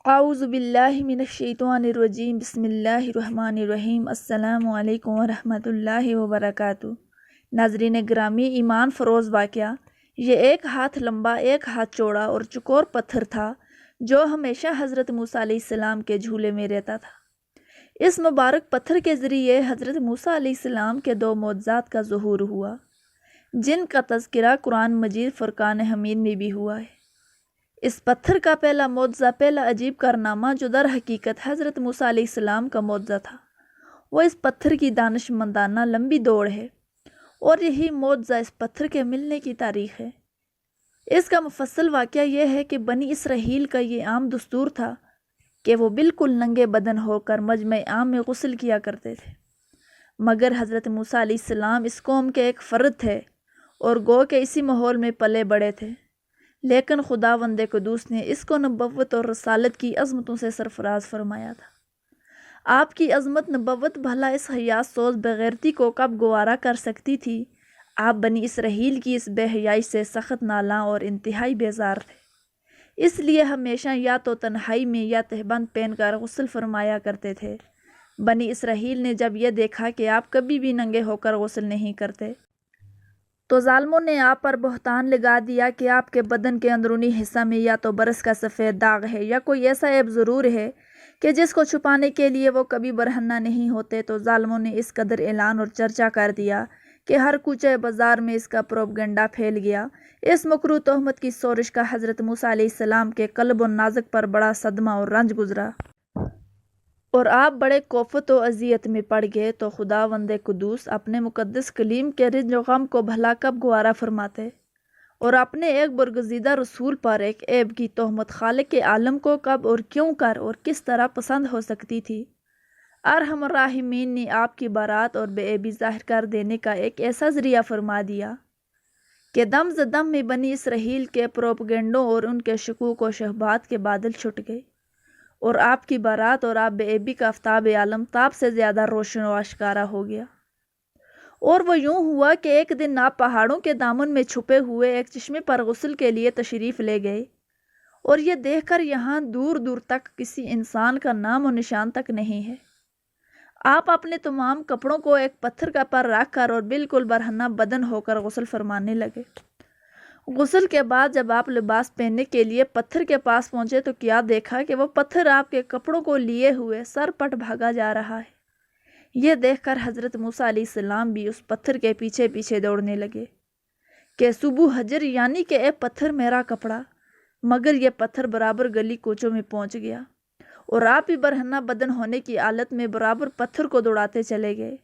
اعوذ باللہ من الشیطان الرجیم بسم اللہ الرحمن الرحیم السلام علیکم ورحمۃ اللہ وبرکاتہ۔ ناظرین گرامی، ایمان فروز واقعہ یہ ایک ہاتھ لمبا، ایک ہاتھ چوڑا اور چکور پتھر تھا جو ہمیشہ حضرت موسیٰ علیہ السلام کے جھولے میں رہتا تھا۔ اس مبارک پتھر کے ذریعے حضرت موسیٰ علیہ السلام کے دو معجزات کا ظہور ہوا، جن کا تذکرہ قرآن مجید فرقان حمید میں بھی ہوا ہے۔ اس پتھر کا پہلا معجزہ، پہلا عجیب کارنامہ جو در حقیقت حضرت موسیٰ علیہ السلام کا معجزہ تھا، وہ اس پتھر کی دانش مندانہ لمبی دوڑ ہے، اور یہی معجزہ اس پتھر کے ملنے کی تاریخ ہے۔ اس کا مفصل واقعہ یہ ہے کہ بنی اسرائیل کا یہ عام دستور تھا کہ وہ بالکل ننگے بدن ہو کر مجمع عام میں غسل کیا کرتے تھے، مگر حضرت موسیٰ علیہ السلام اس قوم کے ایک فرد تھے اور گو کہ اسی ماحول میں پلے بڑے تھے، لیکن خداوند قدوس نے اس کو نبوت اور رسالت کی عظمتوں سے سرفراز فرمایا تھا۔ آپ کی عظمت نبوت بھلا اس حیات سوز بغیرتی کو کب گوارا کر سکتی تھی؟ آپ بنی اسرائیل کی اس بے حیائی سے سخت نالاں اور انتہائی بیزار تھے، اس لیے ہمیشہ یا تو تنہائی میں یا تہبند پہن کر غسل فرمایا کرتے تھے۔ بنی اسرائیل نے جب یہ دیکھا کہ آپ کبھی بھی ننگے ہو کر غسل نہیں کرتے، تو ظالموں نے آپ پر بہتان لگا دیا کہ آپ کے بدن کے اندرونی حصہ میں یا تو برس کا سفید داغ ہے یا کوئی ایسا عیب ضرور ہے کہ جس کو چھپانے کے لیے وہ کبھی برہنہ نہیں ہوتے۔ تو ظالموں نے اس قدر اعلان اور چرچا کر دیا کہ ہر کوچے بازار میں اس کا پروپگنڈا پھیل گیا۔ اس مکروہ تہمت کی سورش کا حضرت موسیٰ علیہ السلام کے قلب و نازک پر بڑا صدمہ اور رنج گزرا، اور آپ بڑے کوفت و اذیت میں پڑ گئے۔ تو خداوند قدوس اپنے مقدس کلیم کے رنج و غم کو بھلا کب گوارا فرماتے، اور اپنے ایک برگزیدہ رسول پر ایک عیب کی تہمت خالق عالم کو کب اور کیوں کر اور کس طرح پسند ہو سکتی تھی؟ ارحم الراحمین نے آپ کی برات اور بے عیبی ظاہر کر دینے کا ایک ایسا ذریعہ فرما دیا کہ دم ز دم میں بنی اسرائیل کے پروپگنڈوں اور ان کے شکوک و شبہات کے بادل چھٹ گئے، اور آپ کی برات اور آپ بے عیبی کا آفتاب عالم تاب سے زیادہ روشن و آشکارا ہو گیا۔ اور وہ یوں ہوا کہ ایک دن آپ پہاڑوں کے دامن میں چھپے ہوئے ایک چشمے پر غسل کے لیے تشریف لے گئے، اور یہ دیکھ کر یہاں دور دور تک کسی انسان کا نام و نشان تک نہیں ہے۔ آپ اپنے تمام کپڑوں کو ایک پتھر کا پر رکھ کر اور بالکل برہنہ بدن ہو کر غسل فرمانے لگے۔ غسل کے بعد جب آپ لباس پہننے کے لیے پتھر کے پاس پہنچے تو کیا دیکھا کہ وہ پتھر آپ کے کپڑوں کو لیے ہوئے سر پٹ بھاگا جا رہا ہے۔ یہ دیکھ کر حضرت موسیٰ علیہ السلام بھی اس پتھر کے پیچھے پیچھے دوڑنے لگے کہ صبح حجر، یعنی کہ اے پتھر میرا کپڑا، مگر یہ پتھر برابر گلی کوچوں میں پہنچ گیا، اور آپ ہی برہنہ بدن ہونے کی حالت میں برابر پتھر کو دوڑاتے چلے گئے۔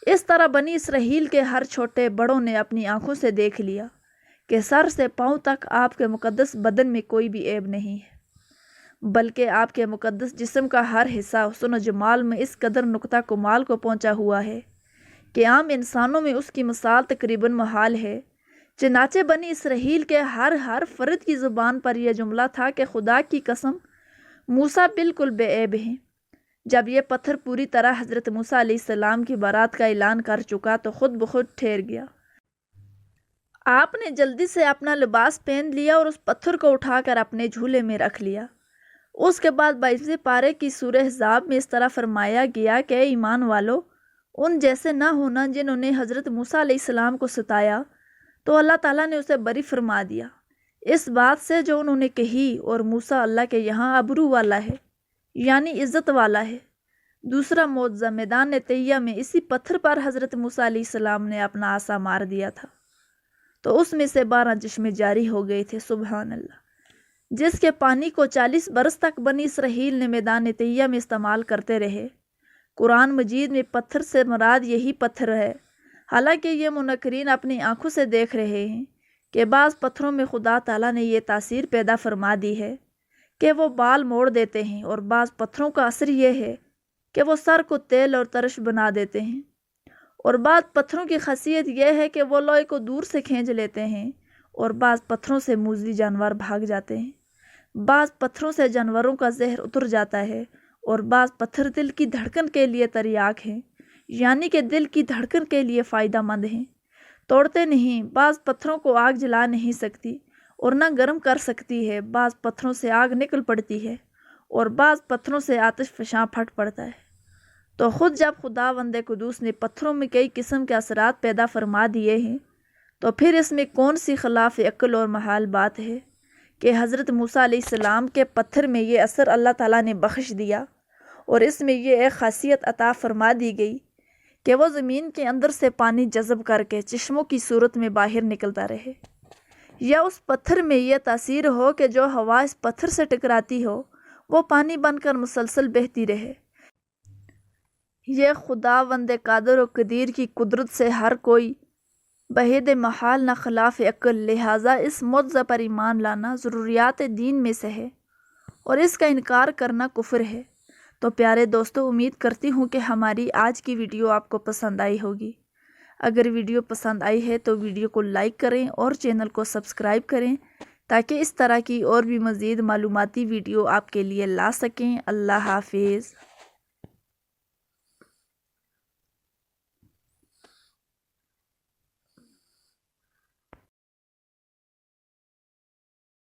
اس طرح بنی اسرائیل کے ہر چھوٹے بڑوں نے اپنی آنکھوں سے دیکھ لیا کہ سر سے پاؤں تک آپ کے مقدس بدن میں کوئی بھی عیب نہیں ہے، بلکہ آپ کے مقدس جسم کا ہر حصہ حسن و جمال میں اس قدر نقطہ کمال کو پہنچا ہوا ہے کہ عام انسانوں میں اس کی مثال تقریباً محال ہے۔ چنانچہ بنی اسرائیل کے ہر فرد کی زبان پر یہ جملہ تھا کہ خدا کی قسم موسیٰ بالکل بے عیب ہیں۔ جب یہ پتھر پوری طرح حضرت موسیٰ علیہ السلام کی برات کا اعلان کر چکا تو خود بخود ٹھہر گیا۔ آپ نے جلدی سے اپنا لباس پہن لیا اور اس پتھر کو اٹھا کر اپنے جھولے میں رکھ لیا۔ اس کے بعد 22 پارے کی سورہ احزاب میں اس طرح فرمایا گیا کہ اے ایمان والو، ان جیسے نہ ہونا جنہوں نے حضرت موسیٰ علیہ السلام کو ستایا، تو اللہ تعالیٰ نے اسے بری فرما دیا اس بات سے جو انہوں نے کہی، اور موسیٰ اللہ کے یہاں ابرو والا ہے، یعنی عزت والا ہے۔ دوسرا معجزہ میدان طیہ میں اسی پتھر پر حضرت موسیٰ علیہ السلام نے اپنا عصا مار دیا تھا، تو اس میں سے 12 چشمے جاری ہو گئے تھے، سبحان اللہ، جس کے پانی کو 40 برس تک بنی اسرائیل نے میدان طیہ میں استعمال کرتے رہے۔ قرآن مجید میں پتھر سے مراد یہی پتھر ہے، حالانکہ یہ منکرین اپنی آنکھوں سے دیکھ رہے ہیں کہ بعض پتھروں میں خدا تعالیٰ نے یہ تاثیر پیدا فرما دی ہے کہ وہ بال موڑ دیتے ہیں، اور بعض پتھروں کا اثر یہ ہے کہ وہ سر کو تیل اور ترش بنا دیتے ہیں، اور بعض پتھروں کی خاصیت یہ ہے کہ وہ لوہے کو دور سے کھینچ لیتے ہیں، اور بعض پتھروں سے موذی جانور بھاگ جاتے ہیں۔ بعض پتھروں سے جانوروں کا زہر اتر جاتا ہے، اور بعض پتھر دل کی دھڑکن کے لیے تریاک ہیں، یعنی کہ دل کی دھڑکن کے لیے فائدہ مند ہیں، توڑتے نہیں۔ بعض پتھروں کو آگ جلا نہیں سکتی اور نہ گرم کر سکتی ہے، بعض پتھروں سے آگ نکل پڑتی ہے، اور بعض پتھروں سے آتش فشاں پھٹ پڑتا ہے۔ تو خود جب خداوند قدوس نے پتھروں میں کئی قسم کے اثرات پیدا فرما دیے ہیں تو پھر اس میں کون سی خلاف عقل اور محال بات ہے کہ حضرت موسیٰ علیہ السلام کے پتھر میں یہ اثر اللہ تعالیٰ نے بخش دیا اور اس میں یہ ایک خاصیت عطا فرما دی گئی کہ وہ زمین کے اندر سے پانی جذب کر کے چشموں کی صورت میں باہر نکلتا رہے، یا اس پتھر میں یہ تاثیر ہو کہ جو ہوا اس پتھر سے ٹکراتی ہو وہ پانی بن کر مسلسل بہتی رہے۔ یہ خداوند قادر و قدیر کی قدرت سے ہر کوئی بحید محال نہ خلاف عقل، لہٰذا اس معجزہ پر ایمان لانا ضروریات دین میں سے ہے اور اس کا انکار کرنا کفر ہے۔ تو پیارے دوستو، امید کرتی ہوں کہ ہماری آج کی ویڈیو آپ کو پسند آئی ہوگی۔ اگر ویڈیو پسند آئی ہے تو ویڈیو کو لائک کریں اور چینل کو سبسکرائب کریں تاکہ اس طرح کی اور بھی مزید معلوماتی ویڈیو آپ کے لیے لا سکیں۔ اللہ حافظ۔